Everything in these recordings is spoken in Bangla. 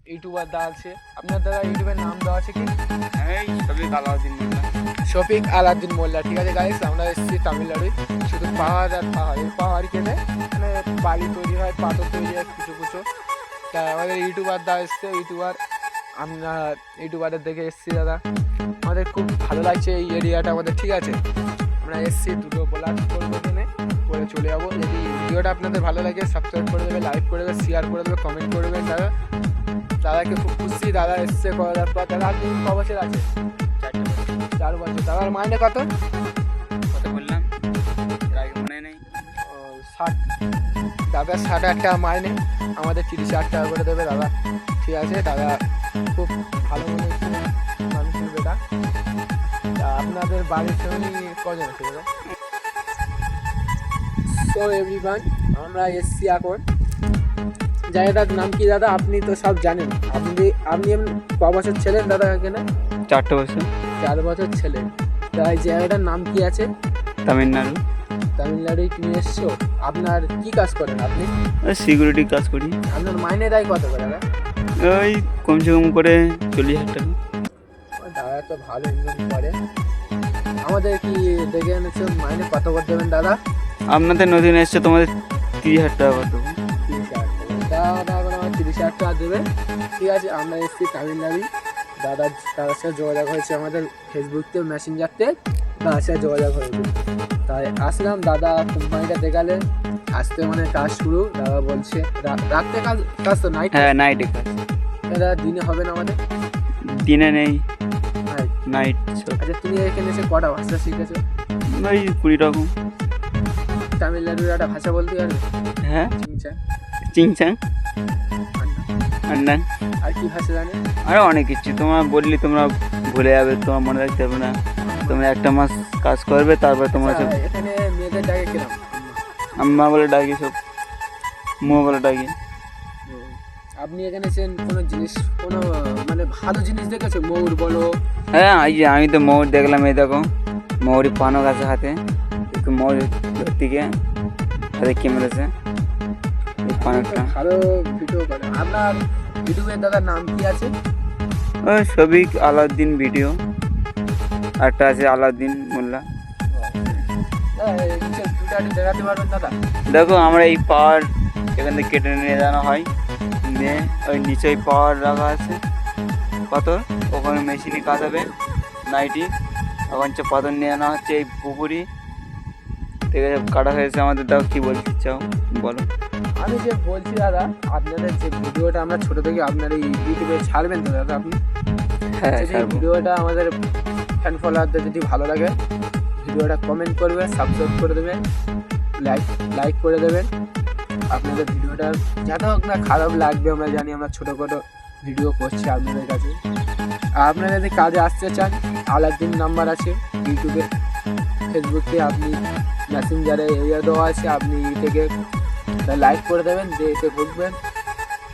ইউটিউবার দা আছে। আপনার দাদা ইউটিউবের নাম দেওয়া আছে কি? এই শফিক আলাউদ্দিন মোল্লা। শফিক আলাউদ্দিন মোল্লা। ঠিক আছে গাইস, আমরা এসেছি তামিলনাড়ুয়। শুধু পাহাড় আর পাহাড়, এই পাহাড় কেটে মানে বালি তৈরি হয়, পাথর তৈরি হয় কিছু কিছু। তা আমাদের ইউটিউবার দা এসছে, আমরা ইউটিউবারের দেখে এসেছি দাদা। আমাদের খুব ভালো লাগছে এই এরিয়াটা আমাদের। ঠিক আছে, আমরা এসেছি দুটো ব্লগ করবো, করে চলে যাবো। যদি ভিডিওটা আপনাদের ভালো লাগে সাবস্ক্রাইব করে দেবে, লাইক করে দেবে, শেয়ার করে দেবে, কমেন্ট করবেন দাদা। দাদাকে খুব খুশি, দাদা এসছে করার পর। দাদা আপনি ক বছর আছে? 4 বছর। দাদার মাইনে কত? কত বললাম মনে নেই। 60। দাদা 60,000 টাকা মাইনে, আমাদের 30,000 টাকা করে দেবে দাদা। ঠিক আছে, দাদা খুব ভালো মানুষের বেটা। তা আপনাদের বাড়ির ফ্যামিলি কজন আছে দাদা? সো এভরিওয়ান, আমরা এসছি এখন জায়গাটার নাম কি দাদা? আপনি তো সব জানেন। আপনি ক বছর ছিলেন দাদা এখানে? 4 বছর। 4 বছর ছিলেন। তা এই জায়গাটার নাম কি আছে? তামিলনাড়ু। তামিলনাড়ুয় তুমি এসছো। আপনার কি কাজ করেন আপনি? সিকিউরিটি কাজ করি। আপনার মাইনে দেয় কত করে দাদা? ওই কমসে কম করে 40,000 টাকা। দাদা তো ভালো ইনকাম করে। আমাদের কি দেখে এনেছো মাইনে কত করে দেবেন দাদা? আপনাদের নতুন এসছে, তোমাদের 30,000 টাকা করে দেবো। 30,000 টাকা। দাদা এখন আমার 30,000 টাকা দেবে। ঠিক আছে, আমরা এসেছি তামিলনাড়ু। দাদার সাথে যোগাযোগ হয়েছে আমাদের ফেসবুকতে, মেসেঞ্জারতে। দাদার সাথে যোগাযোগ হয়েছে, তাই আসলাম। দাদা কোম্পানিটা দেখালে আসতে মানে কাজ শুরু। দাদা বলছে রাত্রে কাজ তো নাইট? হ্যাঁ, নাইটে কাজ। দাদা দিনে হবে না আমাদের? দিনে নেই, নাইট। নাইট। আচ্ছা, তুমি এখানে এসে কটা ভাষা শিখেছো? ওই 20 রকম। তামিলনাড়ুর একটা ভাষা বলতে পারবে? হ্যাঁ, চিংচা, চিংচাং, আন্না। আন্নান, আর কি ভাষা জানে? আরও অনেক কিছু। তোমরা বললি তোমরা ভুলে যাবে, তোমার মনে রাখতে পারবে না। তোমরা 1 মাস কাজ করবে, তারপর তোমার সব আচ্ছা, এখানে মেয়েদের ডাকে কিরম? আম্মা বলে ডাকি, সব মো বলে ডাকি। আপনি এখানে এসেছেন কোনো জিনিস, কোনো মানে ভালো জিনিস দেখেছো? ময়ূর বলো। হ্যাঁ, এই যে আমি তো ময়ূর দেখলাম। এই দেখো ময়ূরী পানক আছে হাতে, একটু ময়ূর ধরতে গিয়ে হাতে কে মেরেছে এই পানকটা। ভালো ভিডিও করে। আপনার ইউটিউবের দাদার নাম কি আছে? ওই শফিক আলাউদ্দিন ভিডিও, একটা আছে আলাউদ্দিন মোল্লা। দেখাতে পারবেন দাদা? দেখো আমরা এই পাহাড় এখান থেকে কেটে নিয়ে যাওয়া হয়, নিয়ে ওই নিচে ওই পাহাড় রাখা আছে পাথর, ওখানে মেশিনে কাটাবে নাইটি। এখন পাথর নিয়ে আনা হচ্ছে এই পুকুরি। ঠিক আছে, কাটা হয়েছে আমাদের। দাও কি বলতে চাও বলো। আমি যে বলছি দাদা, আপনাদের যে ভিডিওটা আমরা ছোট থেকে আপনার এই ইউটিউবে ছাড়বেন তো দাদা আপনি? হ্যাঁ, যদি ভিডিওটা আমাদের ফ্যান ফলোয়ারদের যদি ভালো লাগে, ভিডিওটা কমেন্ট করবেন, সাবস্ক্রাইব করে দেবেন, লাইক করে দেবেন। আপনাদের ভিডিওটা যাতে হোক না খারাপ লাগবে, আমরা জানি। আমরা ছোটোখাটো ভিডিও করছি আপনাদের কাছে। আর আপনারা যদি কাজে আসতে চান, আলাউদ্দিন নাম্বার আছে ইউটিউবে, ফেসবুকে। আপনি মেসেঞ্জারে এরিয়া দেওয়া আছে, আপনি থেকে লাইক করে দেবেন, এতে বুঝবেন।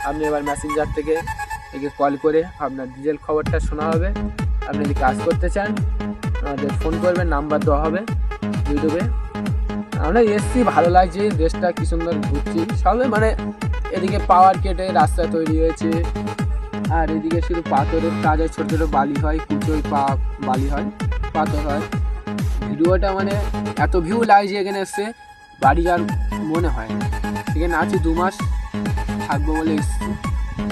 আপনি এবার মেসেঞ্জার থেকে একে কল করে আপনার ডিটেল খবরটা শোনা হবে। আপনি যদি কাজ করতে চান আমাদের ফোন করবেন, নাম্বার দেওয়া হবে ইউটিউবে। আমরা এসছি, ভালো লাগছে, দেশটা কি সুন্দর ঘুরছি সবে। মানে এদিকে পাওয়ার কেটে রাস্তা তৈরি হয়েছে, আর এদিকে শুধু পাথরের কাজ হয়, ছোটো ছোটো বালি হয়, কুচোই বালি হয়, পাথর হয়। ভিডিওটা মানে এত ভিউ লাগছে এখানে এসছে, বাড়ি যাওয়ার মনে হয় না। এখানে আছি 2 মাস থাকবো বলে এসছি।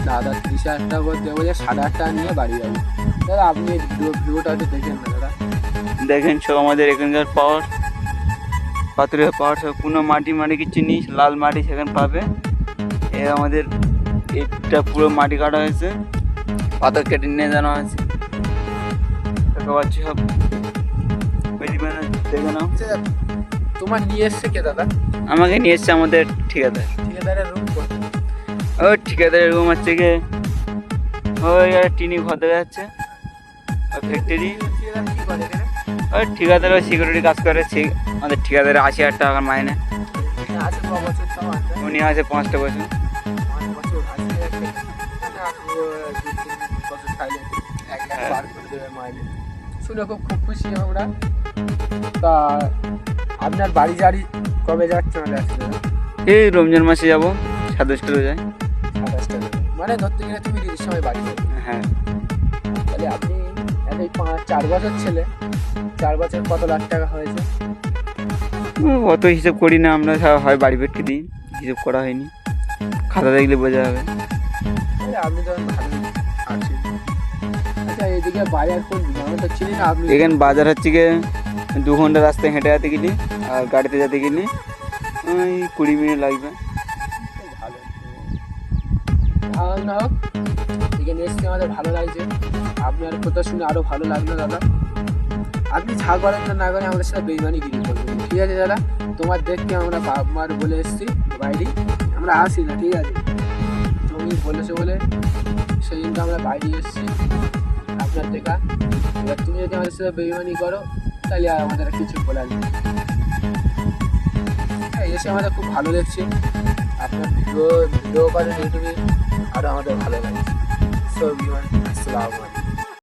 দাদা 30,000 টাকা করে দেবো বলে 8,500 টাকা নিয়ে বাড়ি যাবো। দাদা আপনি ভিডিওটা একটু দেখেন না দাদা। দেখেন সব আমাদের এখানকার পাওয়ার, পাথরের পাওয়ার, সব কোনো মাটি কিছু নেই, লাল মাটি সেখানে পাবে। এ আমাদের এটা পুরো মাটি কাটা হয়েছে, পাথর কেটে নিয়ে জানা হয়েছে। দেখা পাচ্ছি সব দেখে নাও। তোমার নিয়ে এসছে কে দাদা? আমাকে নিয়ে এসছে আমাদের ঠিকাদার। ঠিকাদারের রুম করতে? ওই ঠিকাদারের রুম হচ্ছে গিয়ে ওই টিনি ঘর দেখা যাচ্ছে, ওই ফ্যাক্টরি। কি করে এখানে? ওই ঠিকাদার ওই সিকিউরিটি কাজ করে। আমাদের ঠিকাদারের 80,000 টাকা মাইনে। আছে ক বছর? তাও উনি আছে 5টা বছর। 5 বছর। 80,000 টাকা বছর খাইলে 1 লাখ পার করে দেবে মাইনে। শুনে খুব খুশি আমরা। তা আপনার বাড়ি কবে যাচ্ছে? আমাদের আসলে এই রমজান মাসে যাবো, 27 রোজায়। 27 টাকা মানে ধরতে গেলে তুমি দিদির সময় বাড়ি যাবে। হ্যাঁ, তাহলে আপনি এই 4 বছর ছেলে, 4 বছর কত লাখ টাকা হয়েছে? অত হিসেব করি না আমরা, হয় বাড়ি পেটকে দিই, হিসেব করা হয়নি, খাতা দেখলে বোঝা যাবে। তাহলে আপনি তো ভালো আছেন। আচ্ছা এদিকে বাজার কোন দিকে? আমি তো চিনি না। আপনি এখানে বাজার হচ্ছে গিয়ে 2 ঘন্টা রাস্তায় হেঁটে যেতে গেলি, আর গাড়িতে যেতে গেলি ওই 20 মিনিট লাগবে। ভালো ভালো না হোক, এখানে এসে আমাদের ভালো লাগছে। আপনার কথা শুনে আরো ভালো লাগলো দাদা। আপনি যা করেন না করেন আমাদের সাথে বেইমানিগিরি করবেন, ঠিক আছে দাদা? তোমার দেখতে আমরা বাপ মার বলে এসেছি বাইরে, আমরা আসি না, ঠিক আছে? তুমি বলেছো বলে সেই দিনটা আমরা বাইরে এসেছি আপনার দেখা। এবার তুমি যদি আমাদের সাথে বেইমানি করো তাহলে আর আমাদের আর কিছু বলার নেই। হ্যাঁ, এসে আমাদের খুব ভালো লাগছে। আপনার ভিডিও করেন ইউটিউবে, আরও আমাদের ভালো লাগছে। সো আসসালামু আলাইকুম।